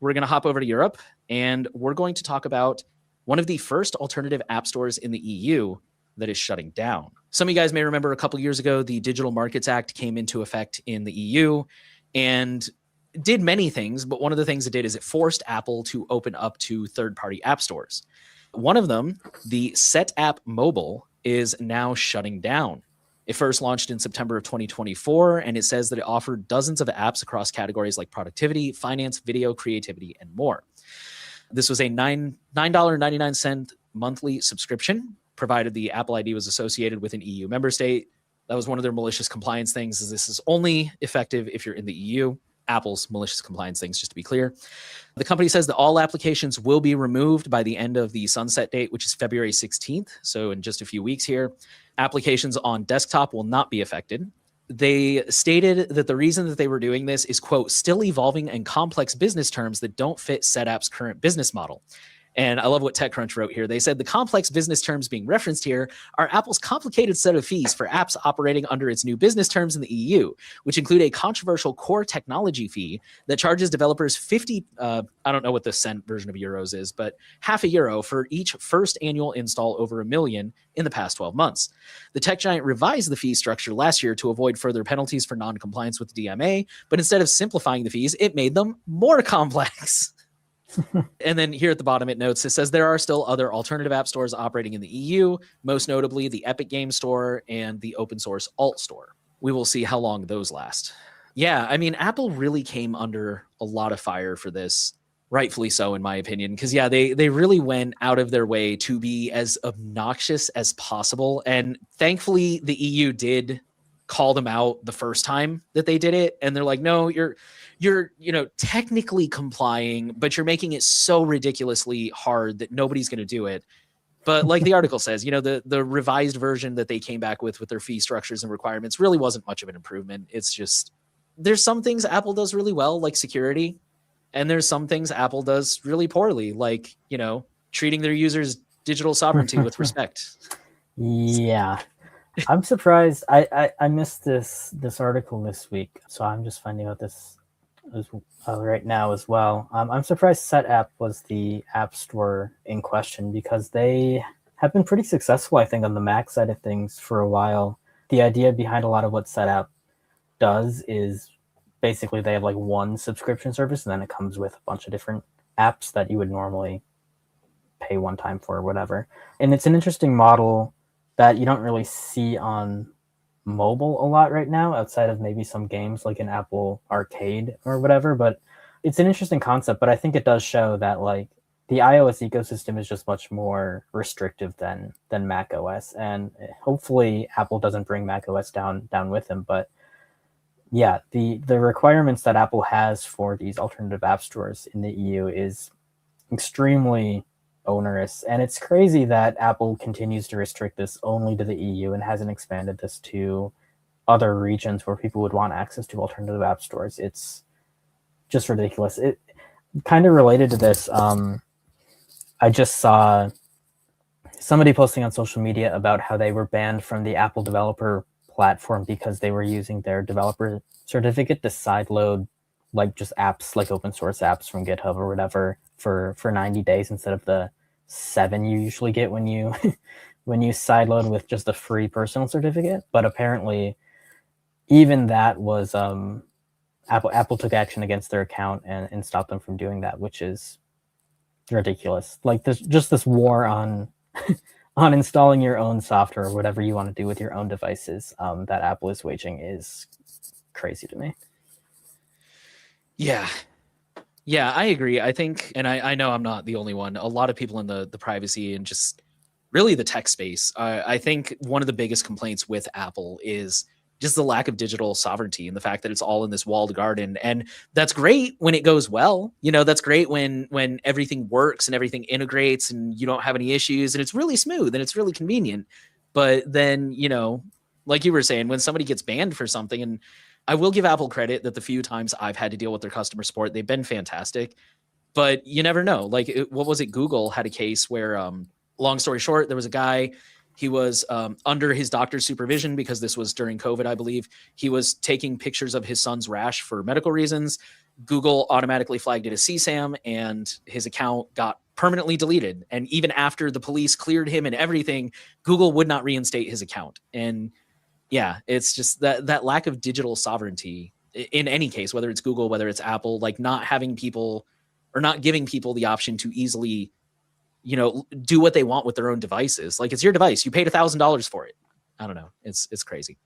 we're going to hop over to Europe, and we're going to talk about one of the first alternative app stores in the EU that is shutting down. Some of you guys may remember a couple years ago, the Digital Markets Act came into effect in the EU and did many things, but one of the things it did is it forced Apple to open up to third-party app stores. One of them, the SetApp Mobile, is now shutting down. It first launched in September of 2024, and it says that it offered dozens of apps across categories like productivity, finance, video, creativity, and more. This was a $9.99 monthly subscription, provided the Apple ID was associated with an EU member state. That was one of their malicious compliance things, is this is only effective if you're in the EU. Apple's malicious compliance things, just to be clear. The company says that all applications will be removed by the end of the sunset date, which is February 16th. So in just a few weeks here, applications on desktop will not be affected. They stated that the reason that they were doing this is, quote, still evolving and complex business terms that don't fit SetApp's current business model. And I love what TechCrunch wrote here. They said the complex business terms being referenced here are Apple's complicated set of fees for apps operating under its new business terms in the EU, which include a controversial core technology fee that charges developers 50, I don't know what the cent version of euros is, but €0.50 for each first annual install over 1 million in the past 12 months. The tech giant revised the fee structure last year to avoid further penalties for non-compliance with the DMA, but instead of simplifying the fees, it made them more complex. And then here at the bottom, it notes, it says there are still other alternative app stores operating in the EU, most notably the Epic Games Store and the open source Alt Store. We will see how long those last. Yeah, I mean, Apple really came under a lot of fire for this, rightfully so, in my opinion, because, yeah, they really went out of their way to be as obnoxious as possible. And thankfully, the EU did call them out the first time that they did it. And they're like, no, you're technically complying, but you're making it so ridiculously hard that nobody's going to do it. But like the article says, the revised version that they came back with their fee structures and requirements really wasn't much of an improvement. It's just, there's some things Apple does really well, like security. And there's some things Apple does really poorly, like, treating their users' digital sovereignty with respect. Yeah. I'm surprised. I missed this article this week, so I'm just finding out this right now as well. I'm surprised SetApp was the app store in question, because they have been pretty successful, I think, on the Mac side of things for a while. The idea behind a lot of what SetApp does is basically they have like one subscription service, and then it comes with a bunch of different apps that you would normally pay one time for or whatever. And it's an interesting model that you don't really see on mobile a lot right now, outside of maybe some games like an Apple Arcade or whatever. But it's an interesting concept, but I think it does show that like the iOS ecosystem is just much more restrictive than Mac OS. And hopefully Apple doesn't bring Mac OS down with them. But yeah, the requirements that Apple has for these alternative app stores in the EU is extremely onerous, and it's crazy that Apple continues to restrict this only to the EU and hasn't expanded this to other regions where people would want access to alternative app stores. It's just ridiculous. It kind of related to this. I just saw somebody posting on social media about how they were banned from the Apple developer platform because they were using their developer certificate to sideload like just apps, like open source apps from GitHub or whatever, for 90 days instead of the 7 you usually get when you sideload with just a free personal certificate. But apparently even that was Apple took action against their account and stopped them from doing that, which is ridiculous. Like this war on on installing your own software or whatever you want to do with your own devices that Apple is waging is crazy to me. Yeah, I agree. I think, and I know I'm not the only one, a lot of people in the privacy and just really the tech space, I think one of the biggest complaints with Apple is just the lack of digital sovereignty and the fact that it's all in this walled garden. And that's great when it goes well. That's great when everything works and everything integrates and you don't have any issues and it's really smooth and it's really convenient. But then, like you were saying, when somebody gets banned for something, and I will give Apple credit that the few times I've had to deal with their customer support, they've been fantastic, but you never know. Like, what was it? Google had a case where, long story short, there was a guy, he was under his doctor's supervision because this was during COVID, I believe. He was taking pictures of his son's rash for medical reasons. Google automatically flagged it as CSAM, and his account got permanently deleted. And even after the police cleared him and everything, Google would not reinstate his account. And yeah, it's just that lack of digital sovereignty in any case, whether it's Google, whether it's Apple, like not having people or not giving people the option to easily, do what they want with their own devices. Like, it's your device. You paid $1,000 for it. I don't know. It's crazy.